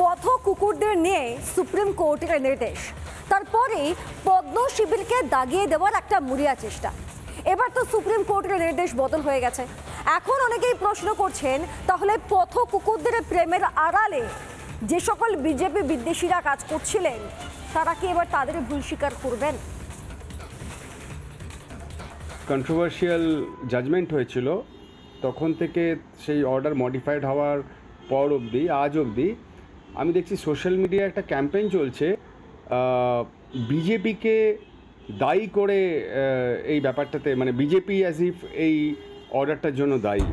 পথ কুকুরদের নিয়ে সুপ্রিম কোর্টের নির্দেশ, তারপরে পদ্ম শিবিরকে দাগিয়ে দেওয়ার একটা মরিয়া চেষ্টা। এবার তো সুপ্রিম কোর্টের নির্দেশ বদল হয়ে গেছে। এখন অনেকেই প্রশ্ন করছেন, তাহলে পথ কুকুরদের প্রেমের আড়ালে যে সকল বিজেপি বিদ্বেষীরা কাজ করছিলেন তারা কি এবার তাদের ভুল স্বীকার করবেন? কন্ট্রোভার্সিয়াল জাজমেন্ট হয়েছিল, তখন থেকে সেই অর্ডার মডিফাইড হওয়ার পর অবধি আজ অবধি আমি দেখছি সোশ্যাল মিডিয়ায় একটা ক্যাম্পেইন চলছে বিজেপিকে দায়ী করে এই ব্যাপারটাতে, মানে বিজেপি অ্যাজ ইফ এই অর্ডারটার জন্য দায়ী।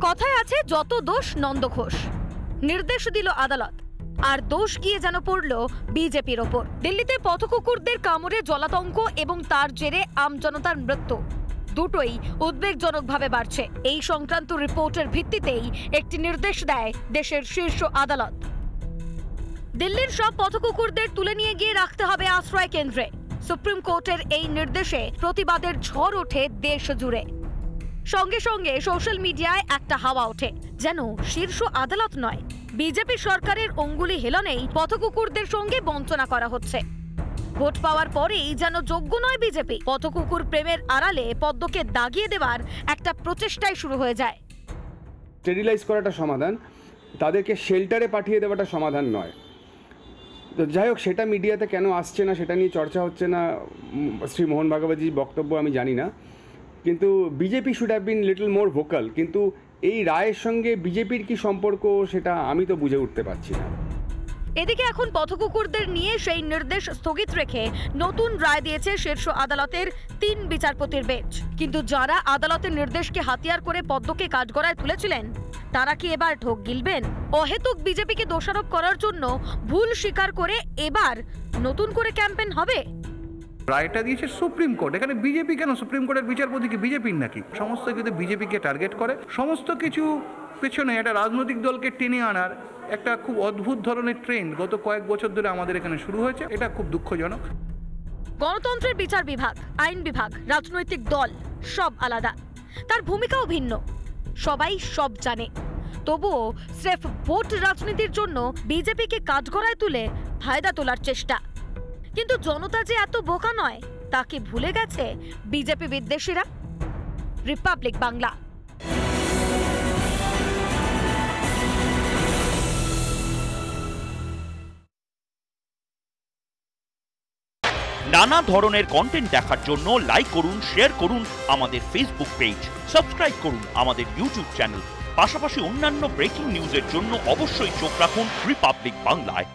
কথায় আছে যত দোষ নন্দ ঘোষ। নির্দেশ দিল আদালত, আর দোষ গিয়ে যেন পড়ল বিজেপির ওপর। দিল্লিতে পথকুকুরদের কামড়ে জলাতঙ্ক এবং তার জেরে আমজনতার মৃত্যু দুটোই উদ্বেগজনকভাবে বাড়ছে। এই সংক্রান্ত রিপোর্টের ভিত্তিতেই একটি নির্দেশ দেয় দেশের শীর্ষ আদালত। দিল্লির সব পথকুকুরদের তুলে নিয়ে গিয়ে রাখতে হবে আশ্রয় কেন্দ্রে। সুপ্রিম কোর্টের এই নির্দেশে প্রতিবাদের ঝড় ওঠে দেশ জুড়ে। সঙ্গে সঙ্গে সোশ্যাল মিডিয়ায় একটা হাওয়া ওঠে, যেন শীর্ষ আদালত নয়, বিজেপি সরকারের অঙ্গুলি হেলনেই পথকুকুরদের সঙ্গে বঞ্চনা করা হচ্ছে। ভোট পাওয়ার পরেই যেন যোগ্য নয় বিজেপি। পথকুকুর প্রেমের আড়ালে পদ্মকে দাগিয়ে দেওয়ার একটা প্রচেষ্টাই শুরু হয়ে যায়। স্টেরিলাইজ করাটা সমাধান, তাদেরকে শেল্টারে পাঠিয়ে দেওয়াটা সমাধান নয়। তো যাই হোক, সেটা মিডিয়াতে কেন আসছে না, সেটা নিয়ে চর্চা হচ্ছে না, শ্রী মোহন ভাগবতজির বক্তব্য আমি জানি না, কিন্তু BJP should have been little more vocal. কিন্তু এই রায়ের সঙ্গে বিজেপির কি সম্পর্ক সেটা আমি তো বুঝে উঠতে পারছি না। এদিকে এখন পথকুকুরদের নিয়ে সেই নির্দেশ স্থগিত রেখে নতুন রায় দিয়েছে শীর্ষ আদালতের 3 বিচারপতির বেঞ্চ। কিন্তু যারা আদালতের নির্দেশকে হাতিয়ার করে পদ্মকে কাঠগড়ায় তুলেছিলেন তারা কি এবার ঢোক গিলবেন? অহেতুক বিজেপিকে দোষারোপ করার জন্য ভুল স্বীকার করে এবার নতুন করে ক্যাম্পেইন হবে? রায়টা দিয়েছে সুপ্রিম কোর্ট, এখানে বিজেপি কেন? সুপ্রিম কোর্টের বিচারপতি কি বিজেপির নাকি? সমস্ত কিছু বিজেপিকে টার্গেট করে, সমস্ত কিছু পেছনে একটা রাজনৈতিক দলকে টেনে আনার একটা খুব অদ্ভুত ধরনের ট্রেন্ড গত কয়েক বছর ধরে আমাদের এখানে শুরু হয়েছে। এটা খুব দুঃখজনক। গণতন্ত্রের বিচার বিভাগ, আইন বিভাগ, রাজনৈতিক দল সব আলাদা, তার ভূমিকাও ভিন্ন, সবাই সব জানে। তবুও স্রেফ ভোট রাজনীতির জন্য বিজেপিকে কাঠগড়ায় তুলে ফায়দা তোলার চেষ্টা। কিন্তু জনতা যে এত বোকা নয় তা কি ভুলে গেছে বিজেপি বিদ্বেষীরা? রিপাবলিক বাংলা। নানা ধরনের কন্টেন্ট দেখার জন্য লাইক করুন, শেয়ার করুন আমাদের ফেসবুক পেজ, সাবস্ক্রাইব করুন আমাদের ইউটিউব চ্যানেল। পাশাপাশি অন্যান্য ব্রেকিং নিউজের জন্য অবশ্যই চোখ রাখুন রিপাবলিক বাংলায়।